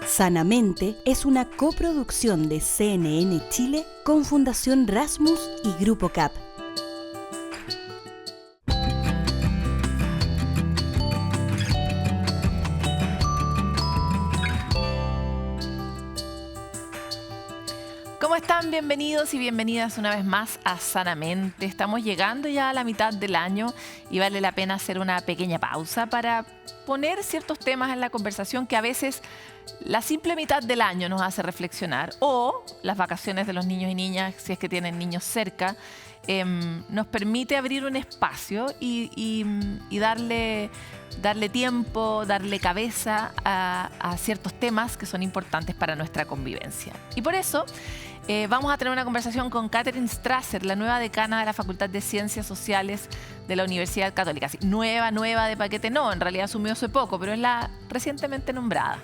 Sanamente es una coproducción de CNN Chile con Fundación Rasmus y Grupo CAP. ¿Cómo están? Bienvenidos y bienvenidas una vez más a Sanamente. Estamos llegando ya a la mitad del año y vale la pena hacer una pequeña pausa para poner ciertos temas en la conversación que a veces la simple mitad del año nos hace reflexionar, o las vacaciones de los niños y niñas, si es que tienen niños cerca, nos permite abrir un espacio y darle tiempo, darle cabeza a ciertos temas que son importantes para nuestra convivencia. Y por eso vamos a tener una conversación con Katherine Strasser, la nueva decana de la Facultad de Ciencias Sociales de la Universidad Católica. Sí, nueva de paquete no, en realidad asumió hace poco, pero es la recientemente nombrada.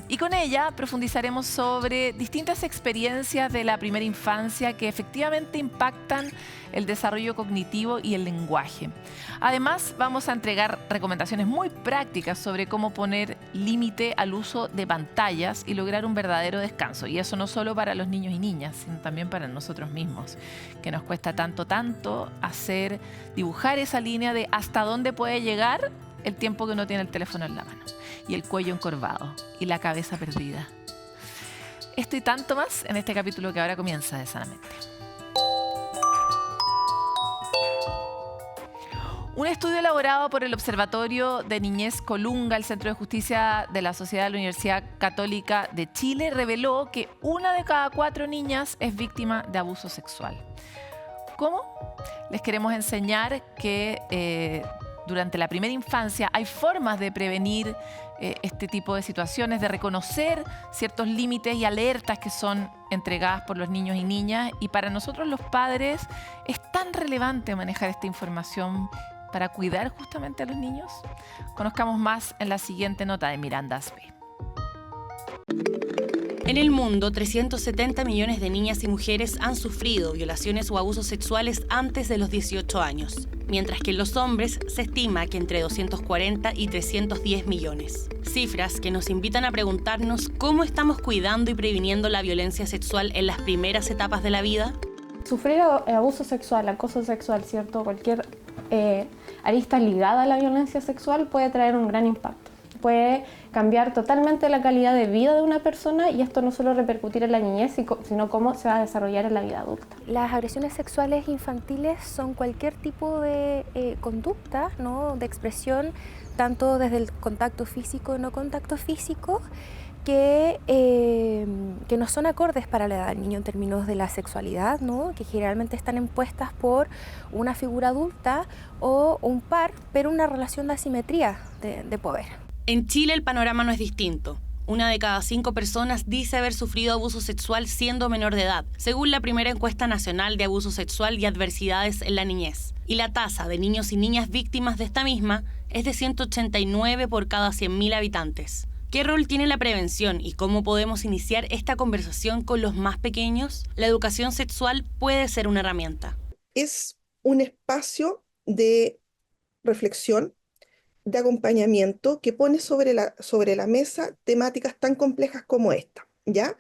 Y con ella profundizaremos sobre distintas experiencias de la primera infancia que efectivamente impactan el desarrollo cognitivo y el lenguaje. Además, vamos a entregar recomendaciones muy prácticas sobre cómo poner límite al uso de pantallas y lograr un verdadero descanso. Y eso no solo para los niños y niñas, sino también para nosotros mismos, que nos cuesta tanto dibujar esa línea de hasta dónde puede llegar el tiempo que uno tiene el teléfono en la mano, y el cuello encorvado, y la cabeza perdida. Esto y tanto más en este capítulo que ahora comienza de Sanamente. Un estudio elaborado por el Observatorio de Niñez Colunga, el Centro de Justicia de la Sociedad de la Universidad Católica de Chile, reveló que 1 de cada 4 niñas es víctima de abuso sexual. ¿Cómo? Les queremos enseñar que durante la primera infancia hay formas de prevenir este tipo de situaciones, de reconocer ciertos límites y alertas que son entregadas por los niños y niñas. Y para nosotros los padres es tan relevante manejar esta información para cuidar justamente a los niños. Conozcamos más en la siguiente nota de Miranda Aspe. En el mundo, 370 millones de niñas y mujeres han sufrido violaciones o abusos sexuales antes de los 18 años, mientras que en los hombres se estima que entre 240 y 310 millones. Cifras que nos invitan a preguntarnos cómo estamos cuidando y previniendo la violencia sexual en las primeras etapas de la vida. Sufrir abuso sexual, acoso sexual, ¿cierto? Cualquier arista ligada a la violencia sexual puede traer un gran impacto. Puede cambiar totalmente la calidad de vida de una persona, y esto no solo repercutir en la niñez, sino cómo se va a desarrollar en la vida adulta. Las agresiones sexuales infantiles son cualquier tipo de conducta, ¿no?, de expresión, tanto desde el contacto físico y no contacto físico, que no son acordes para la edad del niño en términos de la sexualidad, ¿no?, que generalmente están impuestas por una figura adulta o un par, pero una relación de asimetría de poder. En Chile el panorama no es distinto. 1 de cada 5 personas dice haber sufrido abuso sexual siendo menor de edad, según la primera encuesta nacional de abuso sexual y adversidades en la niñez. Y la tasa de niños y niñas víctimas de esta misma es de 189 por cada 100.000 habitantes. ¿Qué rol tiene la prevención y cómo podemos iniciar esta conversación con los más pequeños? La educación sexual puede ser una herramienta. Es un espacio de reflexión, de acompañamiento, que pone sobre la mesa temáticas tan complejas como esta, ¿ya?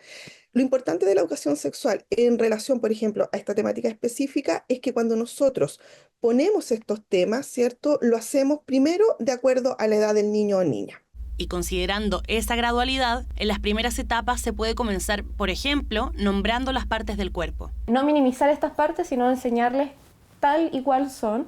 Lo importante de la educación sexual en relación, por ejemplo, a esta temática específica es que cuando nosotros ponemos estos temas, ¿cierto?, lo hacemos primero de acuerdo a la edad del niño o niña. Y considerando esa gradualidad, en las primeras etapas se puede comenzar, por ejemplo, nombrando las partes del cuerpo. No minimizar estas partes, sino enseñarles tal y cual son.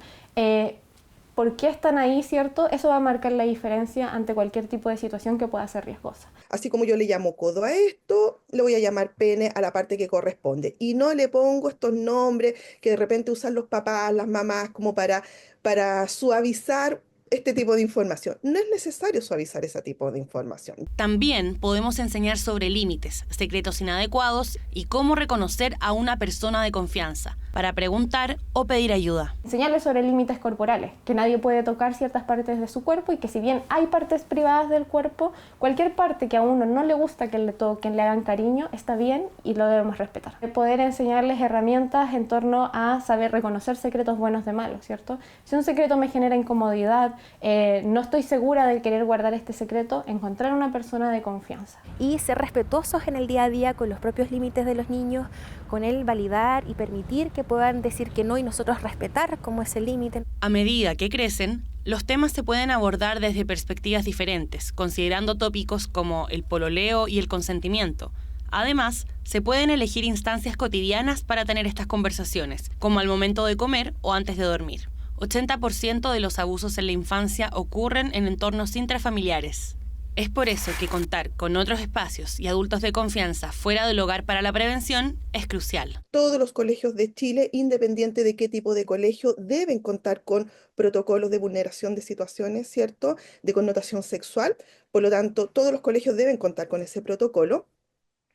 ¿Por qué están ahí, cierto? Eso va a marcar la diferencia ante cualquier tipo de situación que pueda ser riesgosa. Así como yo le llamo codo a esto, le voy a llamar pene a la parte que corresponde. Y no le pongo estos nombres que de repente usan los papás, las mamás, como para suavizar este tipo de información. No es necesario suavizar ese tipo de información. También podemos enseñar sobre límites, secretos inadecuados y cómo reconocer a una persona de confianza para preguntar o pedir ayuda. Enseñarles sobre límites corporales, que nadie puede tocar ciertas partes de su cuerpo y que si bien hay partes privadas del cuerpo, cualquier parte que a uno no le gusta que le toquen, le hagan cariño, está bien y lo debemos respetar. Poder enseñarles herramientas en torno a saber reconocer secretos buenos de malos, ¿cierto? Si un secreto me genera incomodidad, no estoy segura de querer guardar este secreto, encontrar una persona de confianza. Y ser respetuosos en el día a día con los propios límites de los niños, con el validar y permitir que puedan decir que no y nosotros respetar como ese límite. A medida que crecen, los temas se pueden abordar desde perspectivas diferentes, considerando tópicos como el pololeo y el consentimiento. Además, se pueden elegir instancias cotidianas para tener estas conversaciones, como al momento de comer o antes de dormir. 80% de los abusos en la infancia ocurren en entornos intrafamiliares. Es por eso que contar con otros espacios y adultos de confianza fuera del hogar para la prevención es crucial. Todos los colegios de Chile, independiente de qué tipo de colegio, deben contar con protocolos de vulneración de situaciones, ¿cierto?, de connotación sexual. Por lo tanto, todos los colegios deben contar con ese protocolo.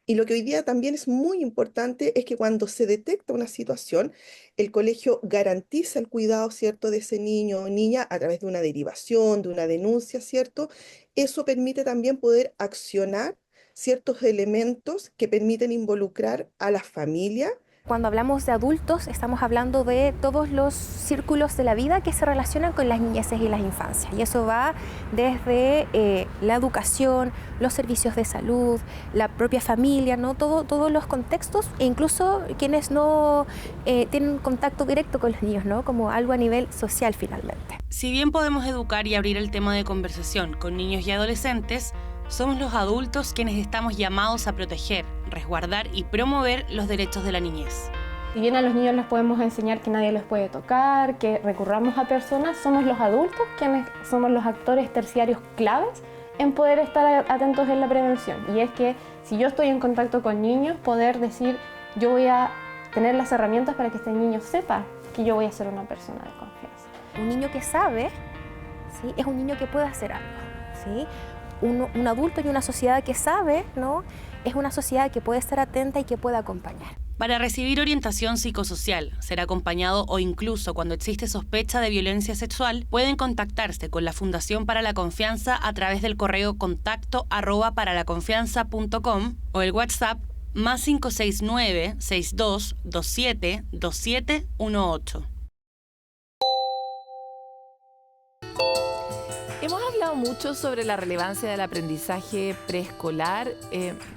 Y lo que hoy día también es muy importante es que cuando se detecta una situación, el colegio garantiza el cuidado, ¿cierto?, de ese niño o niña a través de una derivación, de una denuncia, ¿cierto? Eso permite también poder accionar ciertos elementos que permiten involucrar a la familia. Cuando hablamos de adultos, estamos hablando de todos los círculos de la vida que se relacionan con las niñeces y las infancias. Y eso va desde la educación, los servicios de salud, la propia familia, ¿no? Todos los contextos, e incluso quienes no tienen contacto directo con los niños, ¿no? Como algo a nivel social finalmente. Si bien podemos educar y abrir el tema de conversación con niños y adolescentes, somos los adultos quienes estamos llamados a proteger, resguardar y promover los derechos de la niñez. Si bien a los niños les podemos enseñar que nadie los puede tocar, que recurramos a personas, somos los adultos quienes somos los actores terciarios claves en poder estar atentos en la prevención. Y es que si yo estoy en contacto con niños, poder decir, yo voy a tener las herramientas para que este niño sepa que yo voy a ser una persona de confianza. Un niño que sabe, ¿sí?, es un niño que puede hacer algo, ¿sí? Un adulto y una sociedad que sabe, ¿no?, es una sociedad que puede estar atenta y que puede acompañar. Para recibir orientación psicosocial, ser acompañado o incluso cuando existe sospecha de violencia sexual, pueden contactarse con la Fundación para la Confianza a través del correo contacto@paralaconfianza.com o el WhatsApp +569 62 27 2718. Hemos hablado mucho sobre la relevancia del aprendizaje preescolar,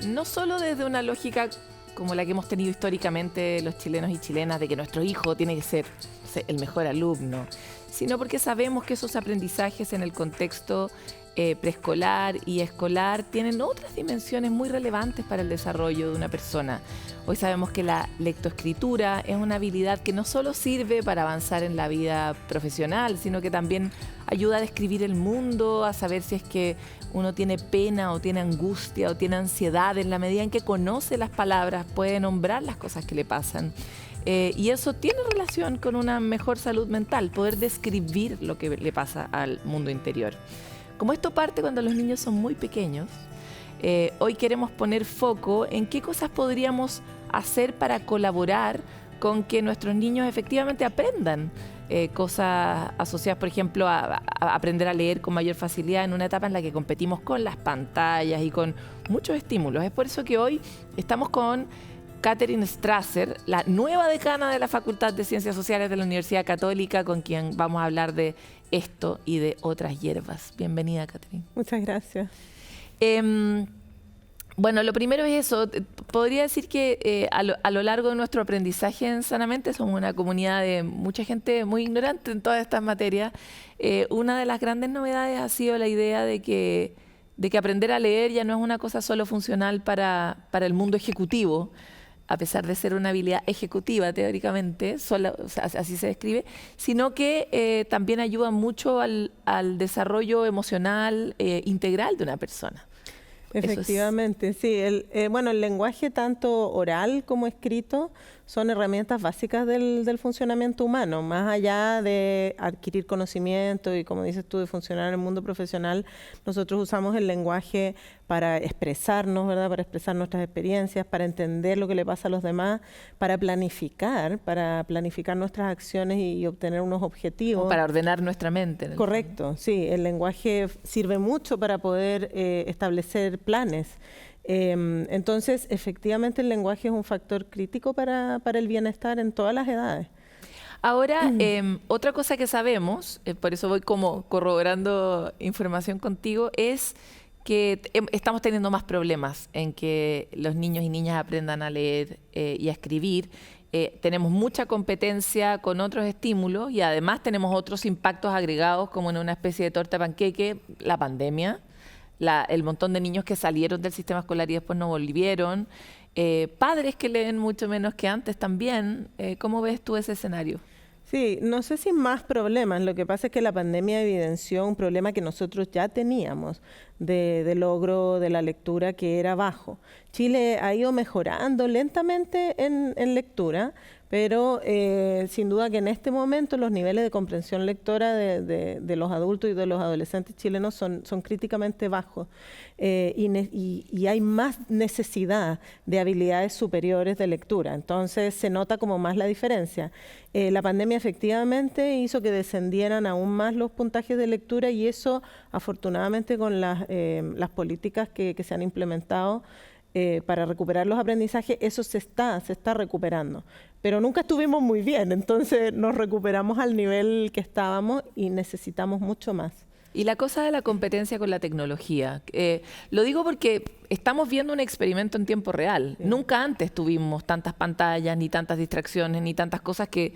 no solo desde una lógica como la que hemos tenido históricamente los chilenos y chilenas, de que nuestro hijo tiene que ser, no sé, el mejor alumno, sino porque sabemos que esos aprendizajes en el contexto preescolar y escolar tienen otras dimensiones muy relevantes para el desarrollo de una persona. Hoy sabemos que la lectoescritura es una habilidad que no solo sirve para avanzar en la vida profesional, sino que también ayuda a describir el mundo, a saber si es que uno tiene pena o tiene angustia o tiene ansiedad. En la medida en que conoce las palabras, puede nombrar las cosas que le pasan. Y eso tiene relación con una mejor salud mental, poder describir lo que le pasa al mundo interior. Como esto parte cuando los niños son muy pequeños, hoy queremos poner foco en qué cosas podríamos hacer para colaborar con que nuestros niños efectivamente aprendan cosas asociadas, por ejemplo, a aprender a leer con mayor facilidad en una etapa en la que competimos con las pantallas y con muchos estímulos. Es por eso que hoy estamos con Catherine Strasser, la nueva decana de la Facultad de Ciencias Sociales de la Universidad Católica, con quien vamos a hablar de esto y de otras hierbas. Bienvenida, Catherine. Muchas gracias. Bueno, lo primero es eso. Podría decir que a lo largo de nuestro aprendizaje en Sanamente somos una comunidad de mucha gente muy ignorante en todas estas materias. Una de las grandes novedades ha sido la idea de que aprender a leer ya no es una cosa solo funcional para el mundo ejecutivo, a pesar de ser una habilidad ejecutiva teóricamente, o sea, así se describe, sino que también ayuda mucho al desarrollo emocional integral de una persona. Efectivamente, sí. El lenguaje tanto oral como escrito son herramientas básicas del funcionamiento humano, más allá de adquirir conocimiento y, como dices tú, de funcionar en el mundo profesional. Nosotros usamos el lenguaje para expresarnos, ¿verdad? Para expresar nuestras experiencias, para entender lo que le pasa a los demás, para planificar nuestras acciones y obtener unos objetivos. O para ordenar nuestra mente. Correcto, sí. El lenguaje sirve mucho para poder establecer planes. Entonces, efectivamente, el lenguaje es un factor crítico para el bienestar en todas las edades. Ahora, otra cosa que sabemos, por eso voy como corroborando información contigo, es que estamos teniendo más problemas en que los niños y niñas aprendan a leer y a escribir. Tenemos mucha competencia con otros estímulos y además tenemos otros impactos agregados como en una especie de torta panqueque, la pandemia, el montón de niños que salieron del sistema escolar y después no volvieron, padres que leen mucho menos que antes también. ¿Cómo ves tú ese escenario? Sí, no sé si más problemas. Lo que pasa es que la pandemia evidenció un problema que nosotros ya teníamos de logro de la lectura, que era bajo. Chile ha ido mejorando lentamente en lectura, pero sin duda que en este momento los niveles de comprensión lectora de los adultos y de los adolescentes chilenos son críticamente bajos, y hay más necesidad de habilidades superiores de lectura. Entonces se nota como más la diferencia. La pandemia efectivamente hizo que descendieran aún más los puntajes de lectura, y eso afortunadamente con las políticas que se han implementado para recuperar los aprendizajes, eso se está recuperando. Pero nunca estuvimos muy bien, entonces nos recuperamos al nivel que estábamos y necesitamos mucho más. Y la cosa de la competencia con la tecnología. Lo digo porque estamos viendo un experimento en tiempo real. Sí. Nunca antes tuvimos tantas pantallas, ni tantas distracciones, ni tantas cosas que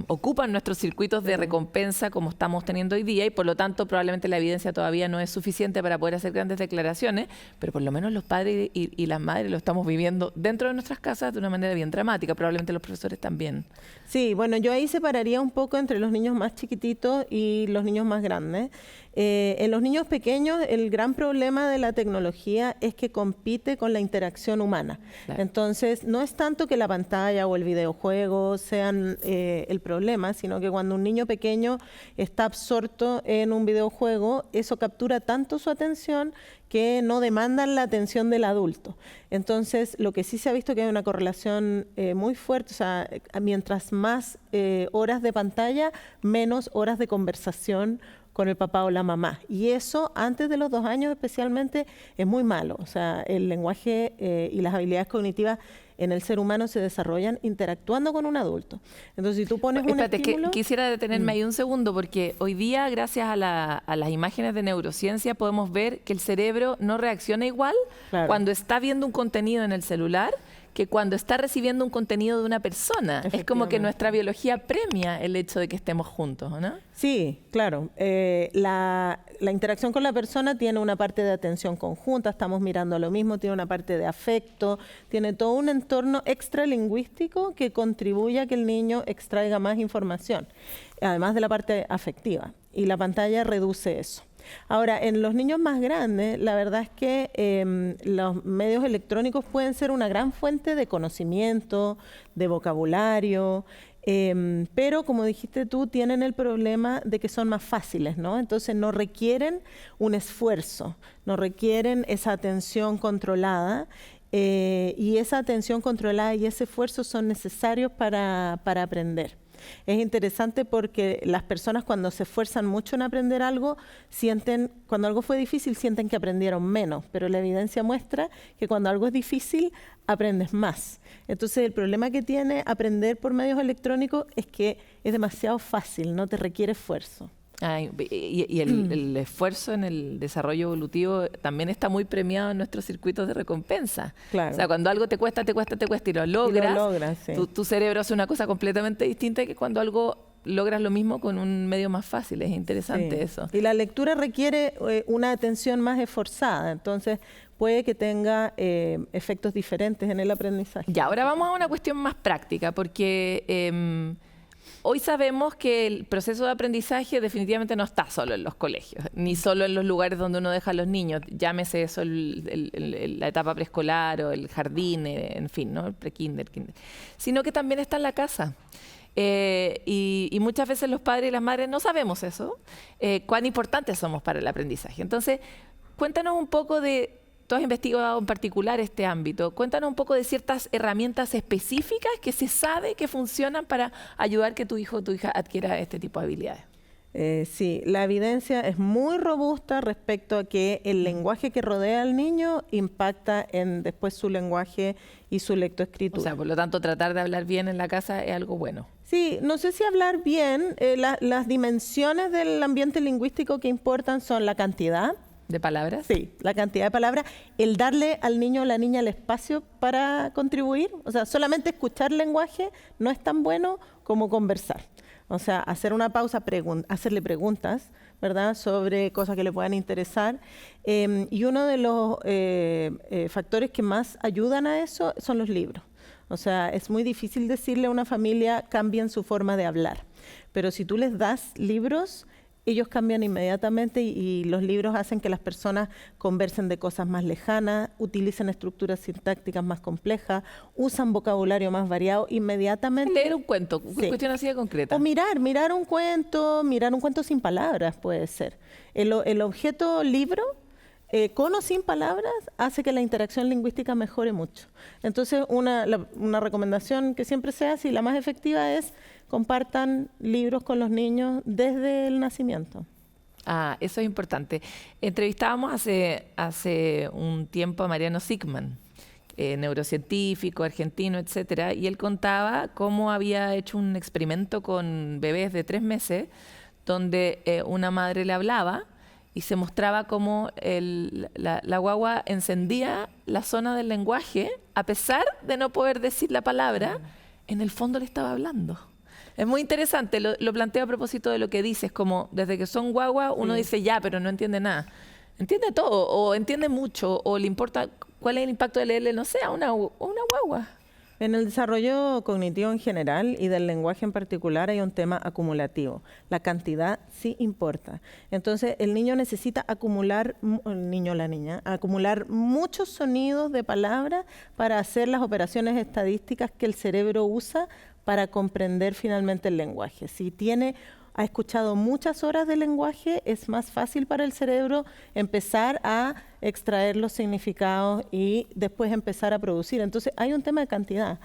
ocupan nuestros circuitos de recompensa como estamos teniendo hoy día, y por lo tanto probablemente la evidencia todavía no es suficiente para poder hacer grandes declaraciones, pero por lo menos los padres y las madres lo estamos viviendo dentro de nuestras casas de una manera bien dramática, probablemente los profesores también. Sí, bueno, yo ahí separaría un poco entre los niños más chiquititos y los niños más grandes. En los niños pequeños el gran problema de la tecnología es que compite con la interacción humana. Claro. Entonces no es tanto que la pantalla o el videojuego sean el problema, sino que cuando un niño pequeño está absorto en un videojuego, eso captura tanto su atención que no demandan la atención del adulto. Entonces, lo que sí se ha visto que hay una correlación muy fuerte, o sea, mientras más horas de pantalla, menos horas de conversación con el papá o la mamá. Y eso, antes de los 2 años especialmente, es muy malo. O sea, el lenguaje y las habilidades cognitivas en el ser humano se desarrollan interactuando con un adulto. Entonces, si tú pones un estímulo... Quisiera detenerme ahí un segundo, porque hoy día, gracias a las imágenes de neurociencia, podemos ver que el cerebro no reacciona igual cuando está viendo un contenido en el celular que cuando está recibiendo un contenido de una persona. Es como que nuestra biología premia el hecho de que estemos juntos, ¿no? Sí, claro. La interacción con la persona tiene una parte de atención conjunta, estamos mirando lo mismo, tiene una parte de afecto, tiene todo un entorno extralingüístico que contribuye a que el niño extraiga más información, además de la parte afectiva. Y la pantalla reduce eso. Ahora, en los niños más grandes, la verdad es que los medios electrónicos pueden ser una gran fuente de conocimiento, de vocabulario, pero como dijiste tú, tienen el problema de que son más fáciles, ¿no? Entonces no requieren un esfuerzo, no requieren esa atención controlada, y esa atención controlada y ese esfuerzo son necesarios para aprender. Es interesante porque las personas, cuando se esfuerzan mucho en aprender algo, cuando algo fue difícil, sienten que aprendieron menos, pero la evidencia muestra que cuando algo es difícil, aprendes más. Entonces, el problema que tiene aprender por medios electrónicos es que es demasiado fácil, no te requiere esfuerzo. Y el esfuerzo en el desarrollo evolutivo también está muy premiado en nuestros circuitos de recompensa. Claro. O sea, cuando algo te cuesta y lo logras, sí. tu cerebro hace una cosa completamente distinta que cuando algo logras lo mismo con un medio más fácil. Es interesante eso. Y la lectura requiere una atención más esforzada, entonces puede que tenga efectos diferentes en el aprendizaje. Ya, ahora vamos a una cuestión más práctica, porque... hoy sabemos que el proceso de aprendizaje definitivamente no está solo en los colegios, ni solo en los lugares donde uno deja a los niños, llámese eso la etapa preescolar o el jardín, en fin, ¿no? El pre-kinder, kinder, sino que también está en la casa. Y muchas veces los padres y las madres no sabemos eso, cuán importantes somos para el aprendizaje. Entonces, cuéntanos un poco de... Tú has investigado en particular este ámbito. Cuéntanos un poco de ciertas herramientas específicas que se sabe que funcionan para ayudar que tu hijo o tu hija adquiera este tipo de habilidades. Sí, la evidencia es muy robusta respecto a que el lenguaje que rodea al niño impacta en después su lenguaje y su lectoescritura. O sea, por lo tanto, tratar de hablar bien en la casa es algo bueno. Sí, no sé si hablar bien, las dimensiones del ambiente lingüístico que importan son la cantidad. ¿De palabras? Sí, la cantidad de palabras, el darle al niño o la niña el espacio para contribuir, o sea, solamente escuchar lenguaje no es tan bueno como conversar. O sea, hacer una pausa, hacerle preguntas, ¿verdad?, sobre cosas que le puedan interesar. Y uno de los factores que más ayudan a eso son los libros. O sea, es muy difícil decirle a una familia cambien su forma de hablar. Pero si tú les das libros, ellos cambian inmediatamente y los libros hacen que las personas conversen de cosas más lejanas, utilicen estructuras sintácticas más complejas, usan vocabulario más variado inmediatamente. Leer un cuento, sí. Cuestión así de concreta. O mirar un cuento sin palabras puede ser. El objeto libro, con o sin palabras, hace que la interacción lingüística mejore mucho. Entonces, una recomendación que siempre se hace y la más efectiva es compartan libros con los niños desde el nacimiento. Ah, eso es importante. Entrevistábamos hace un tiempo a Mariano Sigman, neurocientífico, argentino, etcétera, y él contaba cómo había hecho un experimento con bebés de 3 meses, donde una madre le hablaba y se mostraba cómo la guagua encendía la zona del lenguaje, a pesar de no poder decir la palabra, en el fondo le estaba hablando. Es muy interesante, lo planteo a propósito de lo que dices, como desde que son guagua uno dice ya, pero no entiende nada. Entiende todo, o entiende mucho, o le importa cuál es el impacto de leerle, no sé, a una guagua. En el desarrollo cognitivo en general y del lenguaje en particular hay un tema acumulativo. La cantidad sí importa. Entonces, el niño necesita acumular, el niño o la niña, acumular muchos sonidos de palabras para hacer las operaciones estadísticas que el cerebro usa para comprender finalmente el lenguaje. Si ha escuchado muchas horas de lenguaje, es más fácil para el cerebro empezar a extraer los significados y después empezar a producir. Entonces, hay un tema de cantidad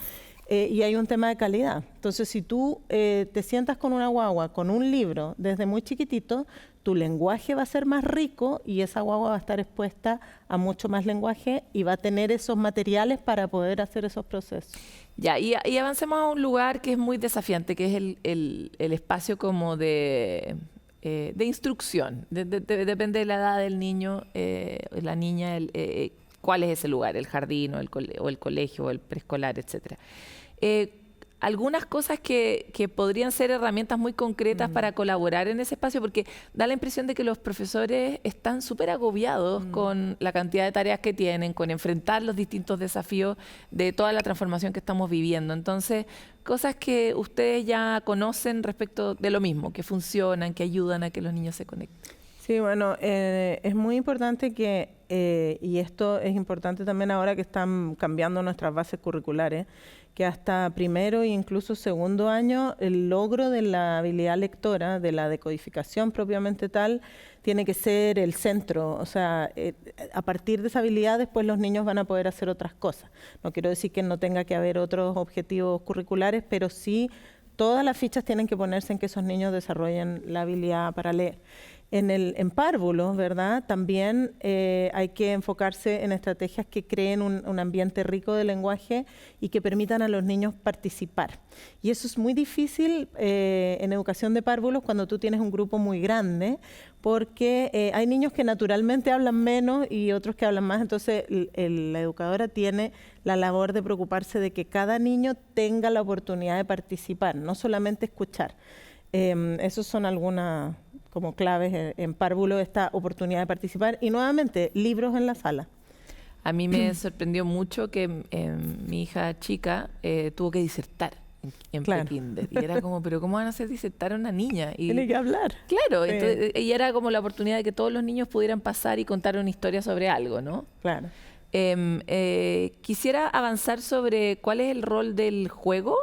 y hay un tema de calidad. Entonces, si tú te sientas con una guagua, con un libro, desde muy chiquitito, tu lenguaje va a ser más rico y esa guagua va a estar expuesta a mucho más lenguaje y va a tener esos materiales para poder hacer esos procesos. Ya, y avancemos a un lugar que es muy desafiante, que es el espacio como de instrucción. Depende de la edad del niño, la niña, cuál es ese lugar, el jardín o el colegio o el preescolar, etcétera. Algunas cosas que podrían ser herramientas muy concretas para colaborar en ese espacio, porque da la impresión de que los profesores están súper agobiados con la cantidad de tareas que tienen, con enfrentar los distintos desafíos de toda la transformación que estamos viviendo. Entonces, cosas que ustedes ya conocen respecto de lo mismo, que funcionan, que ayudan a que los niños se conecten. Sí, bueno, es muy importante y esto es importante también ahora que están cambiando nuestras bases curriculares, que hasta primero e incluso segundo año el logro de la habilidad lectora, de la decodificación propiamente tal, tiene que ser el centro. O sea, a partir de esa habilidad después los niños van a poder hacer otras cosas. No quiero decir que no tenga que haber otros objetivos curriculares, pero sí todas las fichas tienen que ponerse en que esos niños desarrollen la habilidad para leer. En párvulos, ¿verdad? También hay que enfocarse en estrategias que creen un ambiente rico de lenguaje y que permitan a los niños participar. Y eso es muy difícil en educación de párvulos cuando tú tienes un grupo muy grande, porque hay niños que naturalmente hablan menos y otros que hablan más. Entonces, la educadora tiene la labor de preocuparse de que cada niño tenga la oportunidad de participar, no solamente escuchar. Esos son algunas como claves en párvulo, esta oportunidad de participar. Y nuevamente, libros en la sala. A mí me sorprendió mucho que mi hija chica tuvo que disertar en prekinder. Y era como, pero ¿cómo van a hacer disertar a una niña? Y, tiene que hablar. Claro, entonces, y era como la oportunidad de que todos los niños pudieran pasar y contar una historia sobre algo, ¿no? Claro. Quisiera avanzar sobre cuál es el rol del juego,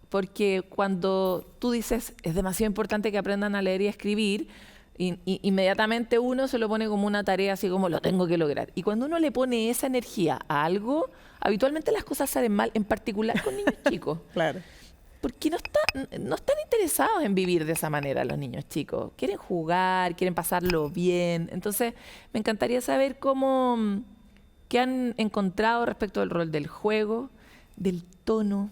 porque cuando tú dices es demasiado importante que aprendan a leer y a escribir, inmediatamente uno se lo pone como una tarea así como lo tengo que lograr. Y cuando uno le pone esa energía a algo, habitualmente las cosas salen mal, en particular con niños chicos. Claro. porque no están interesados en vivir de esa manera los niños chicos. Quieren jugar, quieren pasarlo bien. Entonces, me encantaría saber qué han encontrado respecto del rol del juego, del tono,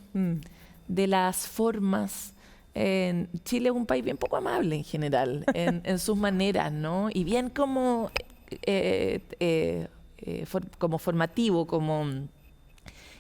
de las formas. Chile es un país bien poco amable en general, en sus maneras, ¿no? Y bien como formativo, como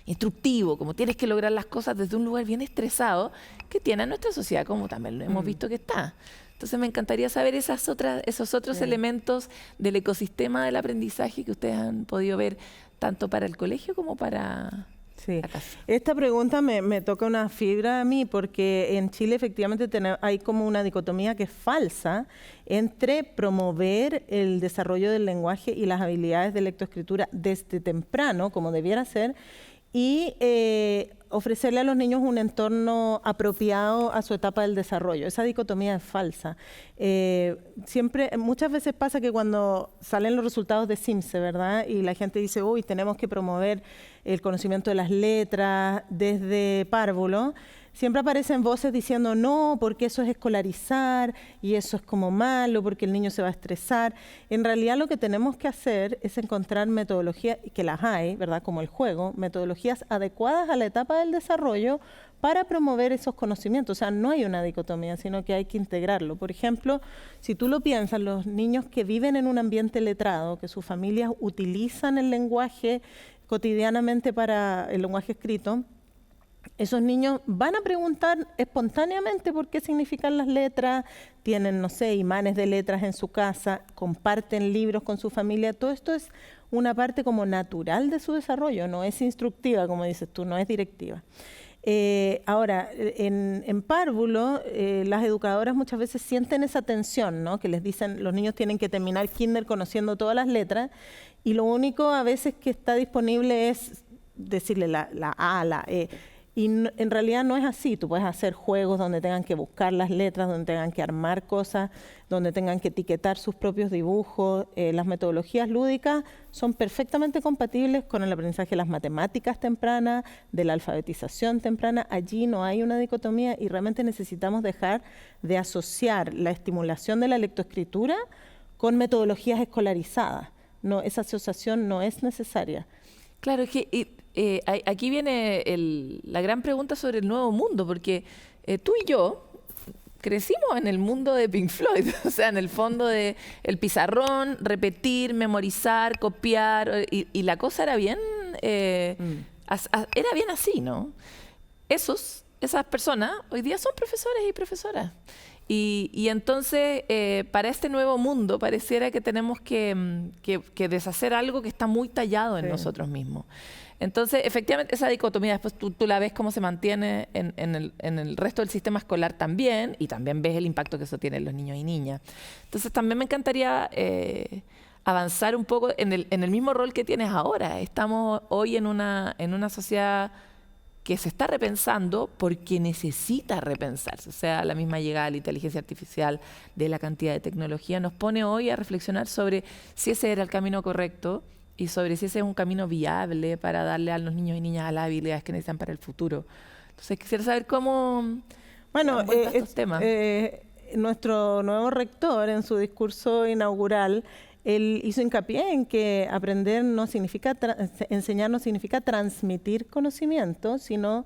instructivo, como tienes que lograr las cosas desde un lugar bien estresado que tiene nuestra sociedad, como también lo hemos visto que está. Entonces me encantaría saber esos otros elementos del ecosistema del aprendizaje que ustedes han podido ver tanto para el colegio como para la casa. Esta pregunta me toca una fibra a mí porque en Chile efectivamente hay como una dicotomía que es falsa entre promover el desarrollo del lenguaje y las habilidades de lectoescritura desde temprano, como debiera ser, y ofrecerle a los niños un entorno apropiado a su etapa del desarrollo. Esa dicotomía es falsa. Muchas veces pasa que cuando salen los resultados de CIMSE, ¿verdad? Y la gente dice, uy, tenemos que promover el conocimiento de las letras desde párvulo, siempre aparecen voces diciendo no, porque eso es escolarizar y eso es como malo, porque el niño se va a estresar. En realidad lo que tenemos que hacer es encontrar metodologías, que las hay, ¿verdad? Como el juego, metodologías adecuadas a la etapa del desarrollo para promover esos conocimientos. O sea, no hay una dicotomía, sino que hay que integrarlo. Por ejemplo, si tú lo piensas, los niños que viven en un ambiente letrado, que sus familias utilizan el lenguaje cotidianamente para el lenguaje escrito, esos niños van a preguntar espontáneamente por qué significan las letras, tienen, no sé, imanes de letras en su casa, comparten libros con su familia. Todo esto es una parte como natural de su desarrollo, no es instructiva, como dices tú, no es directiva. Ahora, en párvulo, las educadoras muchas veces sienten esa tensión, ¿no? Que les dicen, los niños tienen que terminar kinder conociendo todas las letras, y lo único a veces que está disponible es decirle la A, la E. Y en realidad no es así. Tú puedes hacer juegos donde tengan que buscar las letras, donde tengan que armar cosas, donde tengan que etiquetar sus propios dibujos. Las metodologías lúdicas son perfectamente compatibles con el aprendizaje de las matemáticas tempranas, de la alfabetización temprana. Allí no hay una dicotomía y realmente necesitamos dejar de asociar la estimulación de la lectoescritura con metodologías escolarizadas. No, esa asociación no es necesaria. Claro, es que aquí viene la gran pregunta sobre el nuevo mundo, porque tú y yo crecimos en el mundo de Pink Floyd, o sea, en el fondo de el pizarrón, repetir, memorizar, copiar, y la cosa era bien, era bien así, ¿no? Esas personas hoy día son profesores y profesoras. Y entonces, para este nuevo mundo, pareciera que tenemos que deshacer algo que está muy tallado en nosotros mismos. Entonces, efectivamente, esa dicotomía después tú la ves cómo se mantiene en el resto del sistema escolar también, y también ves el impacto que eso tiene en los niños y niñas. Entonces, también me encantaría avanzar un poco en el mismo rol que tienes ahora. Estamos hoy en una sociedad que se está repensando porque necesita repensarse. O sea, la misma llegada de la inteligencia artificial, de la cantidad de tecnología, nos pone hoy a reflexionar sobre si ese era el camino correcto y sobre si ese es un camino viable para darle a los niños y niñas las habilidades que necesitan para el futuro. Entonces, quisiera saber cómo... Bueno, estos temas. Nuestro nuevo rector, en su discurso inaugural, él hizo hincapié en que aprender no significa, enseñar no significa transmitir conocimiento, sino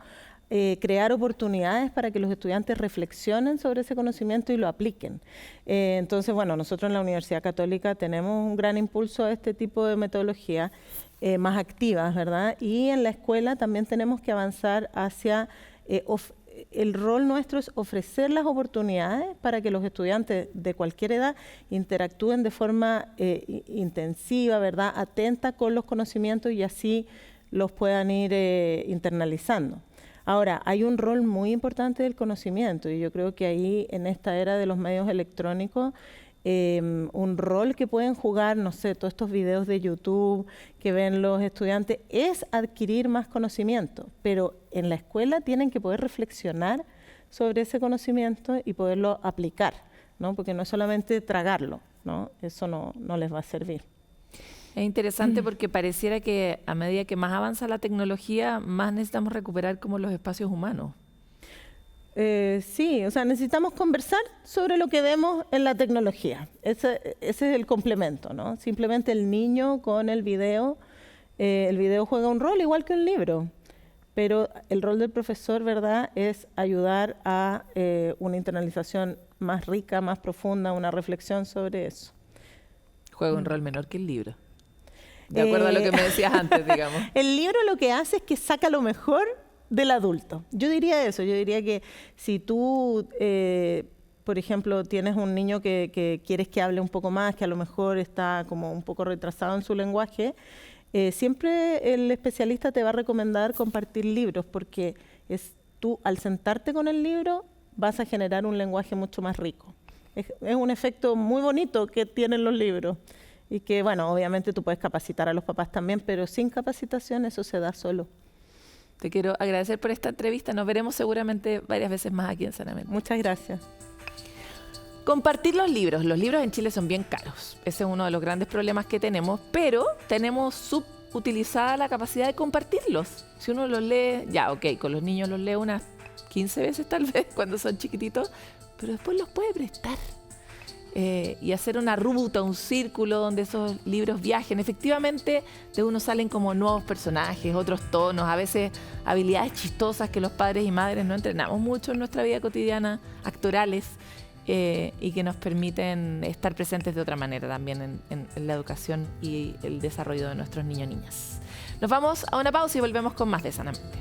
crear oportunidades para que los estudiantes reflexionen sobre ese conocimiento y lo apliquen. Entonces, bueno, nosotros en la Universidad Católica tenemos un gran impulso a este tipo de metodologías más activas, ¿verdad? Y en la escuela también tenemos que avanzar hacia... el rol nuestro es ofrecer las oportunidades para que los estudiantes de cualquier edad interactúen de forma intensiva, ¿verdad? Atenta con los conocimientos y así los puedan ir internalizando. Ahora, hay un rol muy importante del conocimiento y yo creo que ahí en esta era de los medios electrónicos un rol que pueden jugar, no sé, todos estos videos de YouTube que ven los estudiantes, es adquirir más conocimiento, pero en la escuela tienen que poder reflexionar sobre ese conocimiento y poderlo aplicar, ¿no? Porque no es solamente tragarlo, ¿no? Eso no les va a servir. Es interesante porque pareciera que a medida que más avanza la tecnología, más necesitamos recuperar como los espacios humanos. Sí, o sea, necesitamos conversar sobre lo que vemos en la tecnología. Ese es el complemento, ¿no? Simplemente el niño con el video juega un rol igual que un libro, pero el rol del profesor, ¿verdad?, es ayudar a una internalización más rica, más profunda, una reflexión sobre eso. Juega un rol menor que el libro. De acuerdo a lo que me decías antes, digamos. El libro lo que hace es que saca lo mejor del adulto. Yo diría eso. Yo diría que si tú, por ejemplo, tienes un niño que quieres que hable un poco más, que a lo mejor está como un poco retrasado en su lenguaje, siempre el especialista te va a recomendar compartir libros, porque tú al sentarte con el libro vas a generar un lenguaje mucho más rico. Es un efecto muy bonito que tienen los libros. Y que, bueno, obviamente tú puedes capacitar a los papás también, pero sin capacitación eso se da solo. Te quiero agradecer por esta entrevista. Nos veremos seguramente varias veces más aquí en Sanamente. Muchas gracias. Compartir los libros. Los libros en Chile son bien caros. Ese es uno de los grandes problemas que tenemos, pero tenemos subutilizada la capacidad de compartirlos. Si uno los lee, ya, ok, con los niños los lee unas 15 veces tal vez cuando son chiquititos, pero después los puede prestar. Y hacer una ruta, un círculo donde esos libros viajen. Efectivamente, de uno salen como nuevos personajes, otros tonos, a veces habilidades chistosas que los padres y madres no entrenamos mucho en nuestra vida cotidiana, actorales, y que nos permiten estar presentes de otra manera también en la educación y el desarrollo de nuestros niños y niñas. Nos vamos a una pausa y volvemos con más de Sanamente.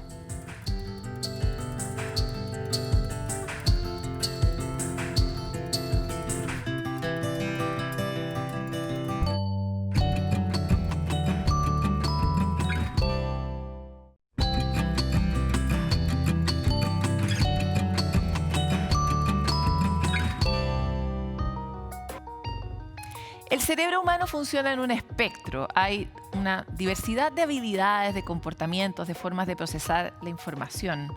El cerebro humano funciona en un espectro. Hay una diversidad de habilidades, de comportamientos, de formas de procesar la información.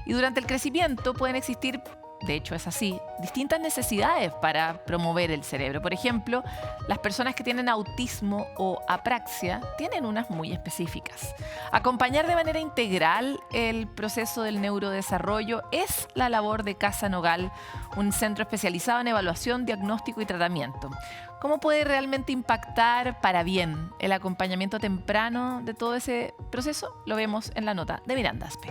Y durante el crecimiento pueden existir, de hecho es así, distintas necesidades para promover el cerebro. Por ejemplo, las personas que tienen autismo o apraxia tienen unas muy específicas. Acompañar de manera integral el proceso del neurodesarrollo es la labor de Casa Nogal, un centro especializado en evaluación, diagnóstico y tratamiento. ¿Cómo puede realmente impactar para bien el acompañamiento temprano de todo ese proceso? Lo vemos en la nota de Miranda Aspe.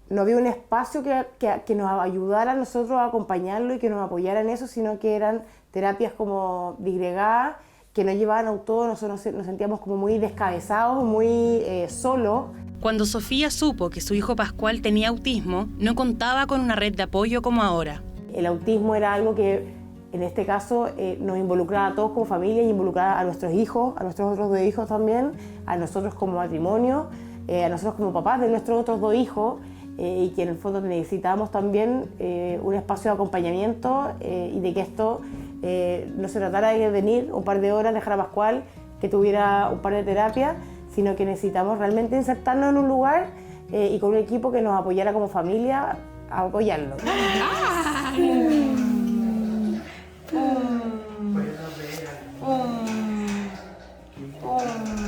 No había un espacio que nos ayudara a nosotros a acompañarlo y que nos apoyara en eso, sino que eran terapias como disgregadas, que nos llevaban a todo. Nosotros nos sentíamos como muy descabezados, muy solos. Cuando Sofía supo que su hijo Pascual tenía autismo, no contaba con una red de apoyo como ahora. El autismo era algo que, en este caso, nos involucraba a todos como familia y involucraba a nuestros hijos, a nuestros otros 2 hijos también, a nosotros como matrimonio, a nosotros como papás de nuestros otros 2 hijos, y que en el fondo necesitábamos también un espacio de acompañamiento y de que esto no se tratara de venir un par de horas, dejar a Pascual que tuviera un par de terapias, sino que necesitamos realmente insertarnos en un lugar y con un equipo que nos apoyara como familia a apoyarlo.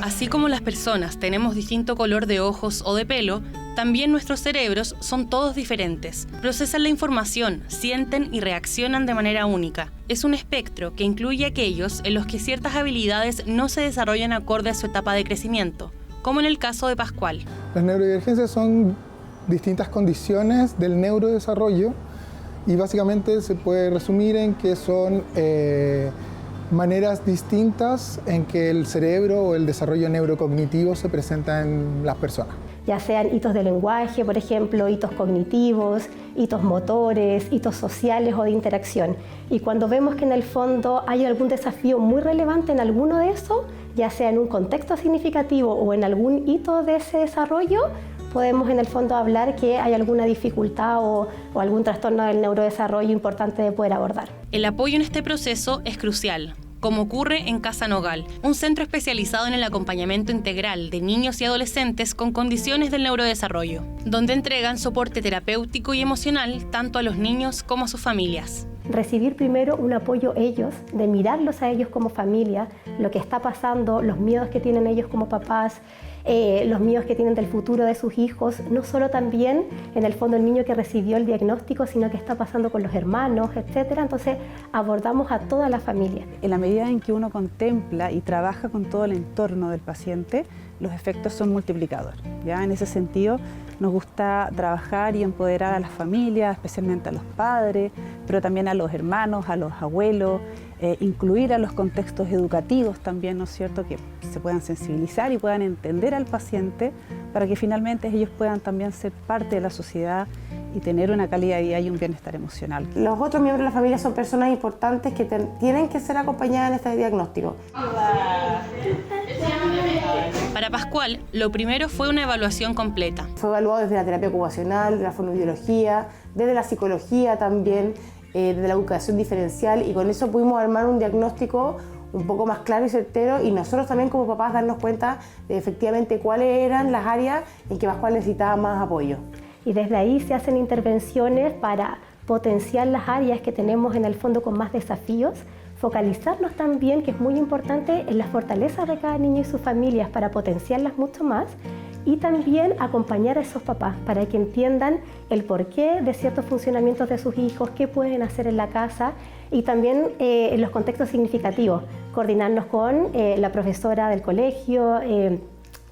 Así como las personas tenemos distinto color de ojos o de pelo, también nuestros cerebros son todos diferentes. Procesan la información, sienten y reaccionan de manera única. Es un espectro que incluye aquellos en los que ciertas habilidades no se desarrollan acorde a su etapa de crecimiento, como en el caso de Pascual. Las neurodivergencias son distintas condiciones del neurodesarrollo y básicamente se puede resumir en que son maneras distintas en que el cerebro o el desarrollo neurocognitivo se presenta en las personas. Ya sean hitos de lenguaje, por ejemplo, hitos cognitivos, hitos motores, hitos sociales o de interacción. Y cuando vemos que en el fondo hay algún desafío muy relevante en alguno de esos, ya sea en un contexto significativo o en algún hito de ese desarrollo, podemos en el fondo hablar que hay alguna dificultad o algún trastorno del neurodesarrollo importante de poder abordar. El apoyo en este proceso es crucial, como ocurre en Casa Nogal, un centro especializado en el acompañamiento integral de niños y adolescentes con condiciones del neurodesarrollo, donde entregan soporte terapéutico y emocional tanto a los niños como a sus familias. Recibir primero un apoyo ellos, de mirarlos a ellos como familia, lo que está pasando, los miedos que tienen ellos como papás, los miedos que tienen del futuro de sus hijos, no solo también en el fondo el niño que recibió el diagnóstico, sino que está pasando con los hermanos, etcétera. Entonces abordamos a toda la familia. En la medida en que uno contempla y trabaja con todo el entorno del paciente, los efectos son multiplicadores. ¿Ya? En ese sentido, nos gusta trabajar y empoderar a las familias, especialmente a los padres, pero también a los hermanos, a los abuelos, incluir a los contextos educativos también, ¿no es cierto?, que se puedan sensibilizar y puedan entender al paciente para que finalmente ellos puedan también ser parte de la sociedad y tener una calidad de vida y un bienestar emocional. Los otros miembros de la familia son personas importantes que tienen que ser acompañadas en este diagnóstico. Para Pascual, lo primero fue una evaluación completa. Fue evaluado desde la terapia ocupacional, de la fonoaudiología, desde la psicología también, desde la educación diferencial, y con eso pudimos armar un diagnóstico un poco más claro y certero, y nosotros también como papás darnos cuenta de efectivamente cuáles eran las áreas en que Pascual necesitaba más apoyo. Y desde ahí se hacen intervenciones para potenciar las áreas que tenemos en el fondo con más desafíos, focalizarnos también, que es muy importante, en las fortalezas de cada niño y sus familias para potenciarlas mucho más, y también acompañar a esos papás para que entiendan el porqué de ciertos funcionamientos de sus hijos, qué pueden hacer en la casa, y también en los contextos significativos, coordinarnos con la profesora del colegio,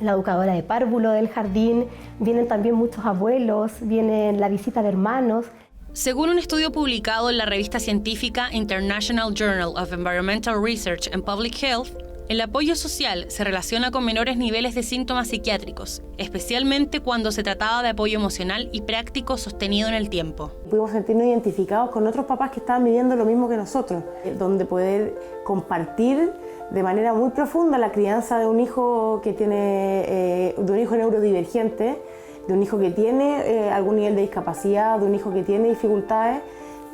la educadora de párvulo del jardín, vienen también muchos abuelos, viene la visita de hermanos. Según un estudio publicado en la revista científica International Journal of Environmental Research and Public Health, el apoyo social se relaciona con menores niveles de síntomas psiquiátricos, especialmente cuando se trataba de apoyo emocional y práctico sostenido en el tiempo. Pudimos sentirnos identificados con otros papás que estaban viviendo lo mismo que nosotros, donde poder compartir de manera muy profunda la crianza de un hijo que tiene, de un hijo neurodivergente, de un hijo que tiene algún nivel de discapacidad, de un hijo que tiene dificultades,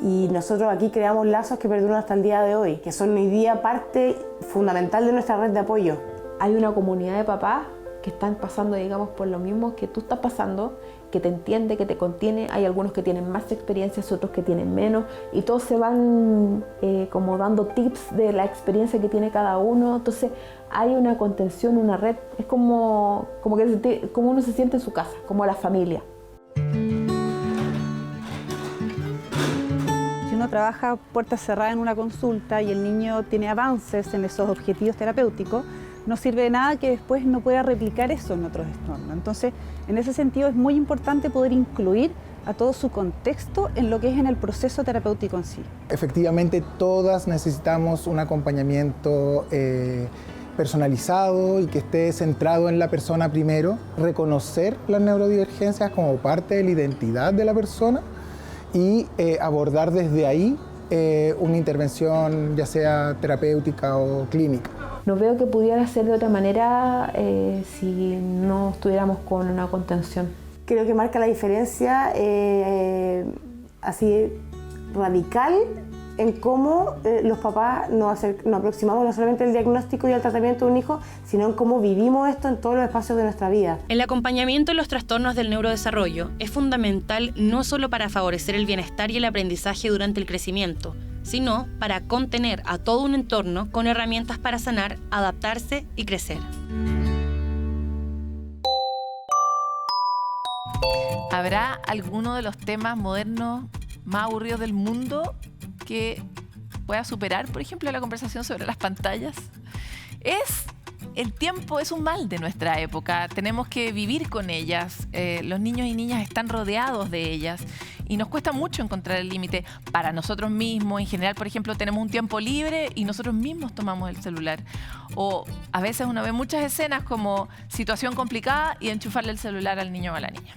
y nosotros aquí creamos lazos que perduran hasta el día de hoy, que son hoy día parte fundamental de nuestra red de apoyo. Hay una comunidad de papás que están pasando, digamos, por lo mismo que tú estás pasando, que te entiende, que te contiene. Hay algunos que tienen más experiencias, otros que tienen menos, y todos se van como dando tips de la experiencia que tiene cada uno. Entonces hay una contención, una red, es como uno se siente en su casa, como la familia. Si uno trabaja puertas cerradas en una consulta y el niño tiene avances en esos objetivos terapéuticos, no sirve de nada que después no pueda replicar eso en otros entornos. Entonces, en ese sentido es muy importante poder incluir a todo su contexto en lo que es en el proceso terapéutico en sí. Efectivamente, todas necesitamos un acompañamiento personalizado y que esté centrado en la persona primero, reconocer las neurodivergencias como parte de la identidad de la persona y abordar desde ahí una intervención ya sea terapéutica o clínica. No veo que pudiera ser de otra manera si no estuviéramos con una contención. Creo que marca la diferencia así radical en cómo los papás nos aproximamos no solamente al diagnóstico y al tratamiento de un hijo, sino en cómo vivimos esto en todos los espacios de nuestra vida. El acompañamiento en los trastornos del neurodesarrollo es fundamental no solo para favorecer el bienestar y el aprendizaje durante el crecimiento, sino para contener a todo un entorno con herramientas para sanar, adaptarse y crecer. ¿Habrá alguno de los temas modernos más aburridos del mundo que pueda superar, por ejemplo, la conversación sobre las pantallas? El tiempo es un mal de nuestra época, tenemos que vivir con ellas, los niños y niñas están rodeados de ellas y nos cuesta mucho encontrar el límite para nosotros mismos. En general, por ejemplo, tenemos un tiempo libre y nosotros mismos tomamos el celular. O a veces uno ve muchas escenas como situación complicada y enchufarle el celular al niño o a la niña.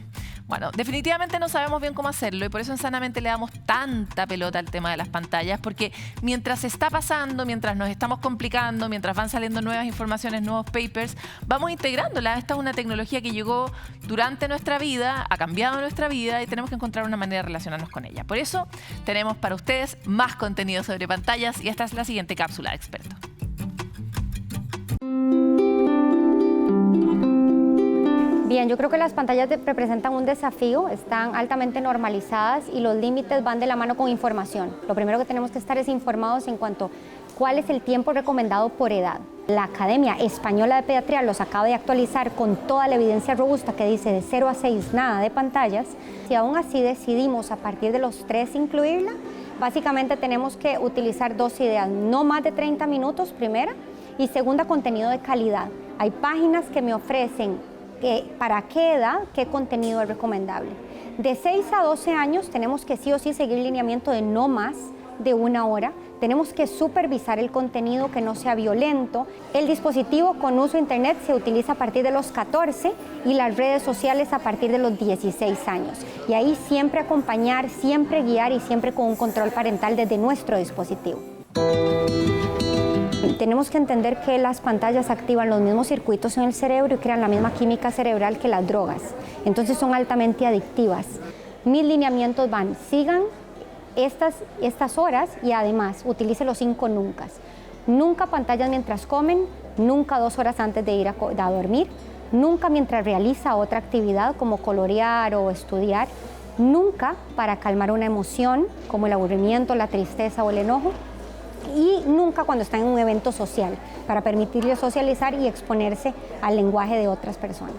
Bueno, definitivamente no sabemos bien cómo hacerlo y por eso en Sanamente le damos tanta pelota al tema de las pantallas, porque mientras está pasando, mientras nos estamos complicando, mientras van saliendo nuevas informaciones, nuevos papers, vamos integrándola. Esta es una tecnología que llegó durante nuestra vida, ha cambiado nuestra vida y tenemos que encontrar una manera de relacionarnos con ella. Por eso tenemos para ustedes más contenido sobre pantallas y esta es la siguiente cápsula de experto. Bien, yo creo que las pantallas representan un desafío, están altamente normalizadas y los límites van de la mano con información. Lo primero que tenemos que estar es informados en cuanto a cuál es el tiempo recomendado por edad. La Academia Española de Pediatría los acaba de actualizar con toda la evidencia robusta que dice de 0 a 6 nada de pantallas. Si aún así decidimos a partir de los 3 incluirla, básicamente tenemos que utilizar 2 ideas, no más de 30 minutos primera y segunda, contenido de calidad. Hay páginas que me ofrecen para qué edad, qué contenido es recomendable. De 6 a 12 años tenemos que sí o sí seguir lineamiento de no más de 1 hora. Tenemos que supervisar el contenido, que no sea violento. El dispositivo con uso de internet se utiliza a partir de los 14 y las redes sociales a partir de los 16 años. Y ahí siempre acompañar, siempre guiar y siempre con un control parental desde nuestro dispositivo. Tenemos que entender que las pantallas activan los mismos circuitos en el cerebro y crean la misma química cerebral que las drogas. Entonces son altamente adictivas. Mis lineamientos van, sigan estas horas y además utilice los 5 nunca. Nunca pantallas mientras comen, nunca 2 horas antes de ir a dormir, nunca mientras realiza otra actividad como colorear o estudiar, nunca para calmar una emoción como el aburrimiento, la tristeza o el enojo y nunca cuando está en un evento social para permitirle socializar y exponerse al lenguaje de otras personas.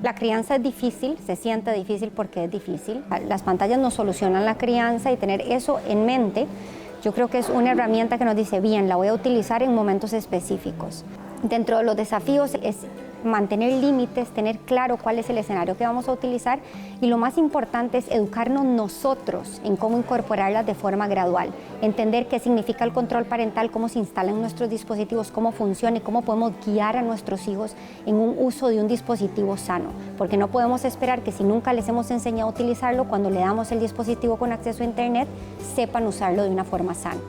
La crianza es difícil, se siente difícil porque es difícil. Las pantallas no solucionan la crianza y tener eso en mente, yo creo que es una herramienta que nos dice, bien, la voy a utilizar en momentos específicos. Dentro de los desafíos es mantener límites, tener claro cuál es el escenario que vamos a utilizar y lo más importante es educarnos nosotros en cómo incorporarlas de forma gradual, entender qué significa el control parental, cómo se instalan nuestros dispositivos, cómo funciona y cómo podemos guiar a nuestros hijos en un uso de un dispositivo sano, porque no podemos esperar que si nunca les hemos enseñado a utilizarlo, cuando le damos el dispositivo con acceso a internet, sepan usarlo de una forma sana.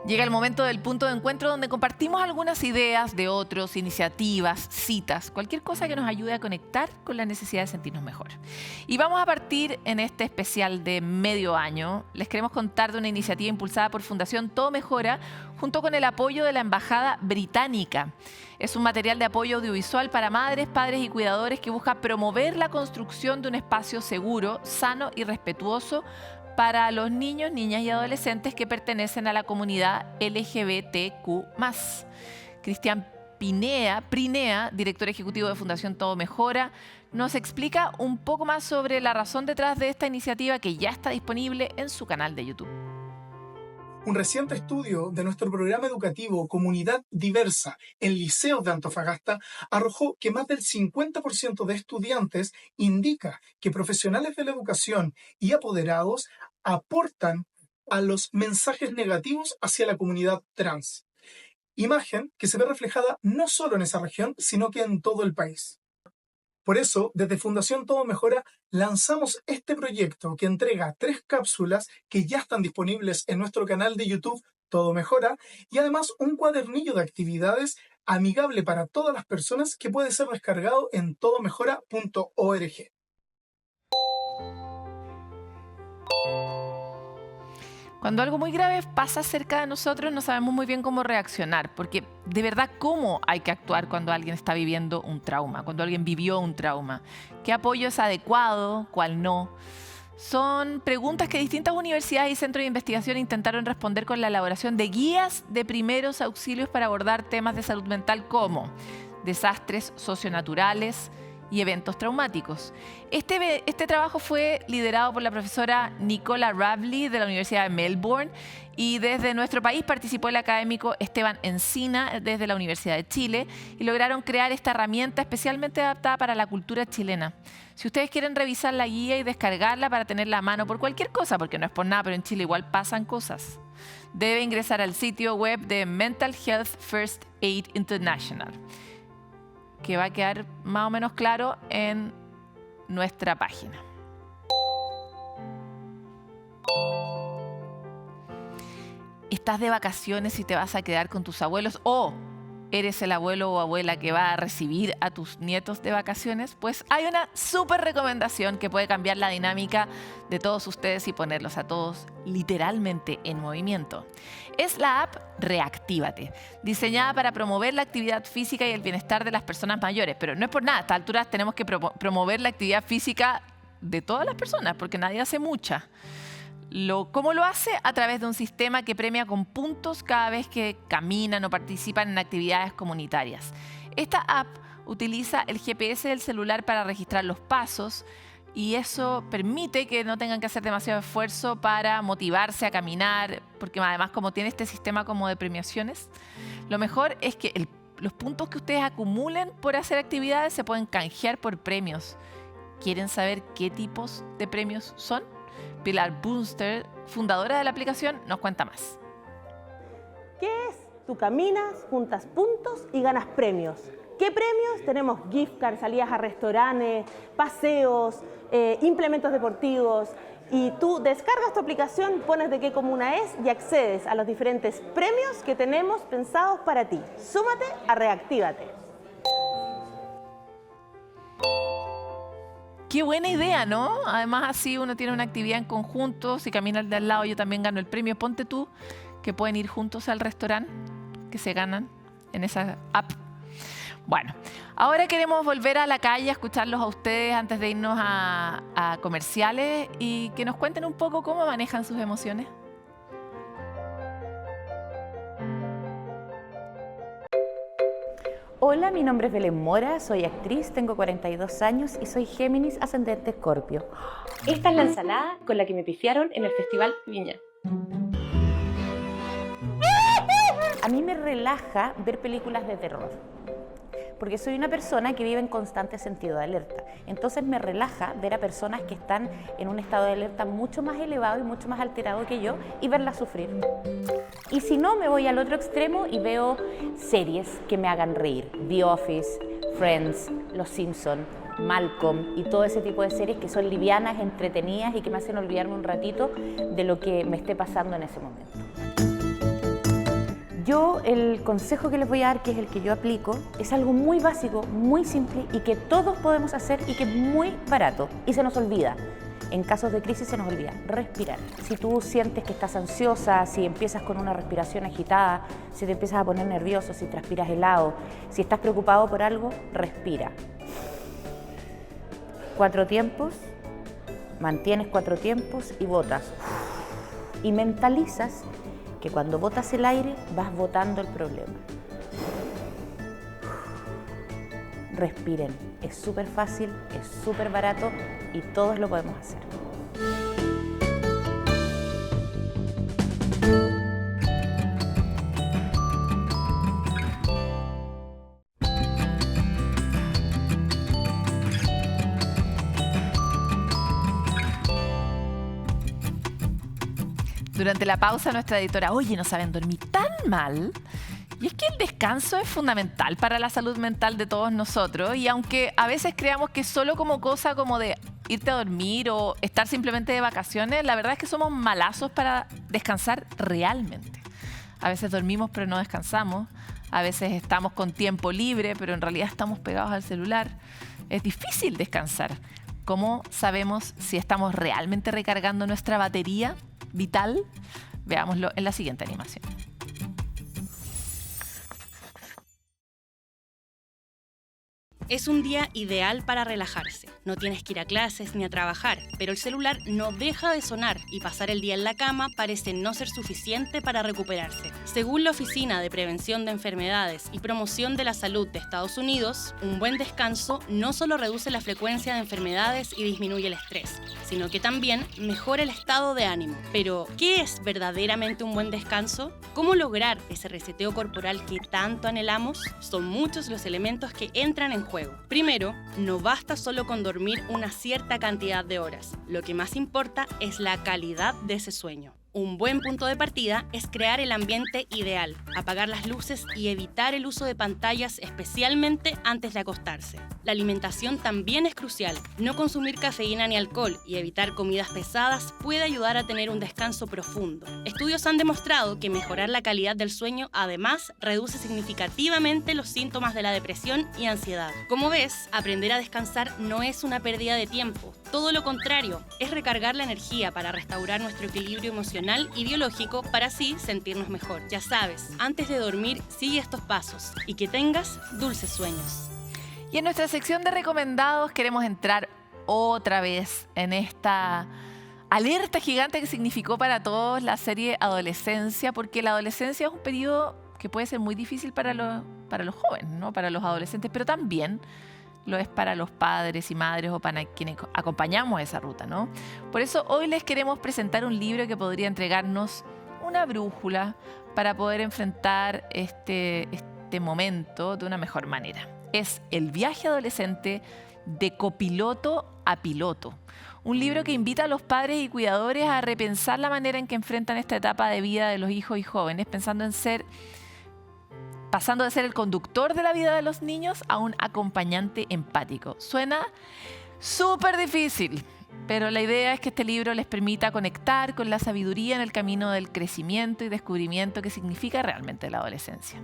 Llega el momento del punto de encuentro donde compartimos algunas ideas de otros, iniciativas, citas, cualquier cosa que nos ayude a conectar con la necesidad de sentirnos mejor. Y vamos a partir en este especial de medio año. Les queremos contar de una iniciativa impulsada por Fundación Todo Mejora junto con el apoyo de la Embajada Británica. Es un material de apoyo audiovisual para madres, padres y cuidadores que busca promover la construcción de un espacio seguro, sano y respetuoso para los niños, niñas y adolescentes que pertenecen a la comunidad LGBTQ+. Cristian Prinea, director ejecutivo de Fundación Todo Mejora, nos explica un poco más sobre la razón detrás de esta iniciativa que ya está disponible en su canal de YouTube. Un reciente estudio de nuestro programa educativo Comunidad Diversa en liceos de Antofagasta arrojó que más del 50% de estudiantes indica que profesionales de la educación y apoderados aportan a los mensajes negativos hacia la comunidad trans. Imagen que se ve reflejada no solo en esa región, sino que en todo el país. Por eso, desde Fundación Todo Mejora, lanzamos este proyecto que entrega 3 cápsulas que ya están disponibles en nuestro canal de YouTube Todo Mejora y además un cuadernillo de actividades amigable para todas las personas que puede ser descargado en todomejora.org. Cuando algo muy grave pasa cerca de nosotros, no sabemos muy bien cómo reaccionar, porque de verdad, ¿cómo hay que actuar cuando alguien está viviendo un trauma, cuando alguien vivió un trauma? ¿Qué apoyo es adecuado? ¿Cuál no? Son preguntas que distintas universidades y centros de investigación intentaron responder con la elaboración de guías de primeros auxilios para abordar temas de salud mental como desastres socionaturales y eventos traumáticos. Este trabajo fue liderado por la profesora Nicola Ravli de la Universidad de Melbourne y desde nuestro país participó el académico Esteban Encina desde la Universidad de Chile y lograron crear esta herramienta especialmente adaptada para la cultura chilena. Si ustedes quieren revisar la guía y descargarla para tenerla a mano por cualquier cosa, porque no es por nada, pero en Chile igual pasan cosas, debe ingresar al sitio web de Mental Health First Aid International, que va a quedar más o menos claro en nuestra página. ¿Estás de vacaciones y te vas a quedar con tus abuelos? ¿O eres el abuelo o abuela que va a recibir a tus nietos de vacaciones, pues hay una súper recomendación que puede cambiar la dinámica de todos ustedes y ponerlos a todos literalmente en movimiento. Es la app Reactívate, diseñada para promover la actividad física y el bienestar de las personas mayores. Pero no es por nada, a estas alturas tenemos que promover la actividad física de todas las personas, porque nadie hace mucha. ¿Cómo lo hace? A través de un sistema que premia con puntos cada vez que caminan o participan en actividades comunitarias. Esta app utiliza el GPS del celular para registrar los pasos y eso permite que no tengan que hacer demasiado esfuerzo para motivarse a caminar, porque además como tiene este sistema como de premiaciones, lo mejor es que los puntos que ustedes acumulen por hacer actividades se pueden canjear por premios. ¿Quieren saber qué tipos de premios son? Pilar Bunster, fundadora de la aplicación, nos cuenta más. ¿Qué es? Tú caminas, juntas puntos y ganas premios. ¿Qué premios? Tenemos gift cards, salidas a restaurantes, paseos, implementos deportivos. Y tú descargas tu aplicación, pones de qué comuna es y accedes a los diferentes premios que tenemos pensados para ti. Súmate a Reactívate. Qué buena idea, ¿no? Además, así uno tiene una actividad en conjunto. Si camina al de al lado, yo también gano el premio. Ponte tú que pueden ir juntos al restaurante que se ganan en esa app. Bueno, ahora queremos volver a la calle a escucharlos a ustedes antes de irnos a comerciales y que nos cuenten un poco cómo manejan sus emociones. Hola, mi nombre es Belén Mora, soy actriz, tengo 42 años y soy Géminis ascendente Escorpio. Esta es la ensalada con la que me pifiaron en el Festival Viña. A mí me relaja ver películas de terror, porque soy una persona que vive en constante sentido de alerta. Entonces me relaja ver a personas que están en un estado de alerta mucho más elevado y mucho más alterado que yo y verlas sufrir. Y si no, me voy al otro extremo y veo series que me hagan reír. The Office, Friends, Los Simpson, Malcolm y todo ese tipo de series que son livianas, entretenidas y que me hacen olvidarme un ratito de lo que me esté pasando en ese momento. Yo el consejo que les voy a dar, que es el que yo aplico, es algo muy básico, muy simple y que todos podemos hacer y que es muy barato y se nos olvida. En casos de crisis se nos olvida respirar. Si tú sientes que estás ansiosa, si empiezas con una respiración agitada, si te empiezas a poner nervioso, si transpiras helado, si estás preocupado por algo, respira. 4 tiempos, mantienes 4 tiempos y botas. Y mentalizas que cuando botas el aire vas botando el problema. Respiren, es súper fácil, es súper barato y todos lo podemos hacer. Durante la pausa, nuestra editora, oye, no saben dormir tan mal. Y es que el descanso es fundamental para la salud mental de todos nosotros. Y aunque a veces creamos que es solo como cosa como de irte a dormir o estar simplemente de vacaciones, la verdad es que somos malazos para descansar realmente. A veces dormimos pero no descansamos. A veces estamos con tiempo libre, pero en realidad estamos pegados al celular. Es difícil descansar. ¿Cómo sabemos si estamos realmente recargando nuestra batería vital? Veámoslo en la siguiente animación. Es un día ideal para relajarse. No tienes que ir a clases ni a trabajar, pero el celular no deja de sonar y pasar el día en la cama parece no ser suficiente para recuperarse. Según la Oficina de Prevención de Enfermedades y Promoción de la Salud de Estados Unidos, un buen descanso no solo reduce la frecuencia de enfermedades y disminuye el estrés, sino que también mejora el estado de ánimo. Pero, ¿qué es verdaderamente un buen descanso? ¿Cómo lograr ese reseteo corporal que tanto anhelamos? Son muchos los elementos que entran en juego. Primero, no basta solo con dormir una cierta cantidad de horas. Lo que más importa es la calidad de ese sueño. Un buen punto de partida es crear el ambiente ideal, apagar las luces y evitar el uso de pantallas, especialmente antes de acostarse. La alimentación también es crucial. No consumir cafeína ni alcohol y evitar comidas pesadas puede ayudar a tener un descanso profundo. Estudios han demostrado que mejorar la calidad del sueño además reduce significativamente los síntomas de la depresión y ansiedad. Como ves, aprender a descansar no es una pérdida de tiempo. Todo lo contrario, es recargar la energía para restaurar nuestro equilibrio emocional y biológico para así sentirnos mejor. Ya sabes, antes de dormir, sigue estos pasos y que tengas dulces sueños. Y en nuestra sección de recomendados queremos entrar otra vez en esta alerta gigante que significó para todos la serie Adolescencia, porque la adolescencia es un periodo que puede ser muy difícil para los jóvenes, ¿no? Para los adolescentes, pero también lo es para los padres y madres o para quienes acompañamos esa ruta, ¿no? Por eso hoy les queremos presentar un libro que podría entregarnos una brújula para poder enfrentar este momento de una mejor manera. Es El viaje adolescente de copiloto a piloto. Un libro que invita a los padres y cuidadores a repensar la manera en que enfrentan esta etapa de vida de los hijos y jóvenes, pasando de ser el conductor de la vida de los niños a un acompañante empático. Suena súper difícil, pero la idea es que este libro les permita conectar con la sabiduría en el camino del crecimiento y descubrimiento que significa realmente la adolescencia.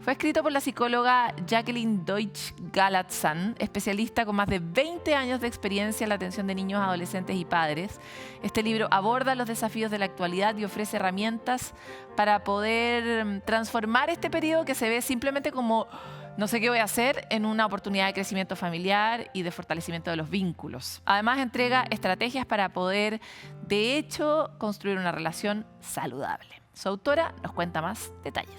Fue escrito por la psicóloga Jacqueline Deutsch-Galatzan, especialista con más de 20 años de experiencia en la atención de niños, adolescentes y padres. Este libro aborda los desafíos de la actualidad y ofrece herramientas para poder transformar este periodo que se ve simplemente como no sé qué voy a hacer, en una oportunidad de crecimiento familiar y de fortalecimiento de los vínculos. Además, entrega estrategias para poder, de hecho, construir una relación saludable. Su autora nos cuenta más detalles.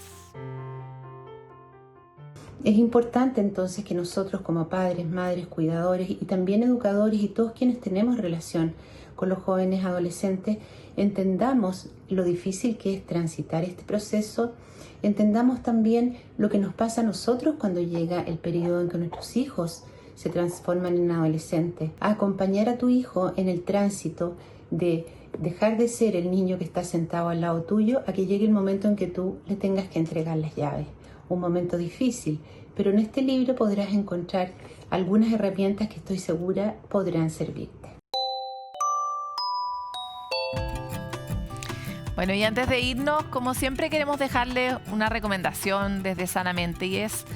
Es importante entonces que nosotros como padres, madres, cuidadores y también educadores y todos quienes tenemos relación con los jóvenes adolescentes entendamos lo difícil que es transitar este proceso, entendamos también lo que nos pasa a nosotros cuando llega el periodo en que nuestros hijos se transforman en adolescentes. Acompañar a tu hijo en el tránsito de dejar de ser el niño que está sentado al lado tuyo a que llegue el momento en que tú le tengas que entregar las llaves. Un momento difícil, pero en este libro podrás encontrar algunas herramientas que estoy segura podrán servirte. Bueno, y antes de irnos, como siempre queremos dejarles una recomendación desde Sanamente, y es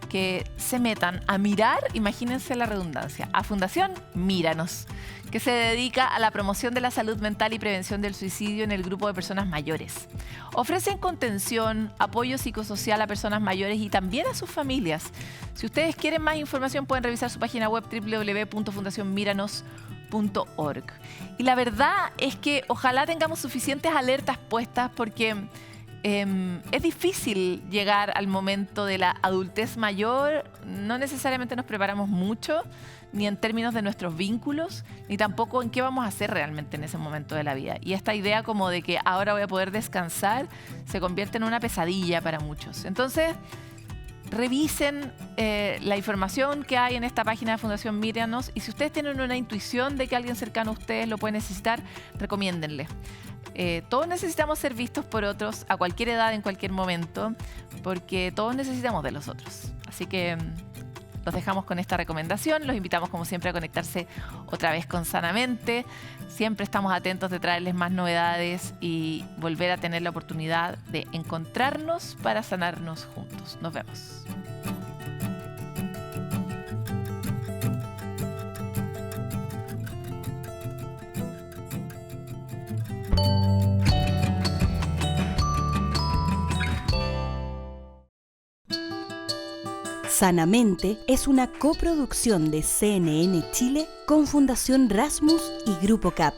que se metan a mirar, imagínense la redundancia, a Fundación Míranos, que se dedica a la promoción de la salud mental y prevención del suicidio en el grupo de personas mayores. Ofrecen contención, apoyo psicosocial a personas mayores y también a sus familias. Si ustedes quieren más información, pueden revisar su página web www.fundacionmiranos.org. Y la verdad es que ojalá tengamos suficientes alertas puestas porque es difícil llegar al momento de la adultez mayor. No necesariamente nos preparamos mucho, ni en términos de nuestros vínculos, ni tampoco en qué vamos a hacer realmente en ese momento de la vida. Y esta idea como de que ahora voy a poder descansar se convierte en una pesadilla para muchos. Entonces, revisen la información que hay en esta página de Fundación Míranos, y si ustedes tienen una intuición de que alguien cercano a ustedes lo puede necesitar, recomiéndenle. Todos necesitamos ser vistos por otros a cualquier edad, en cualquier momento, porque todos necesitamos de los otros. Así que los dejamos con esta recomendación. Los invitamos, como siempre, a conectarse otra vez con Sanamente. Siempre estamos atentos de traerles más novedades y volver a tener la oportunidad de encontrarnos para sanarnos juntos. Nos vemos. Sanamente es una coproducción de CNN Chile con Fundación Rasmus y Grupo CAP.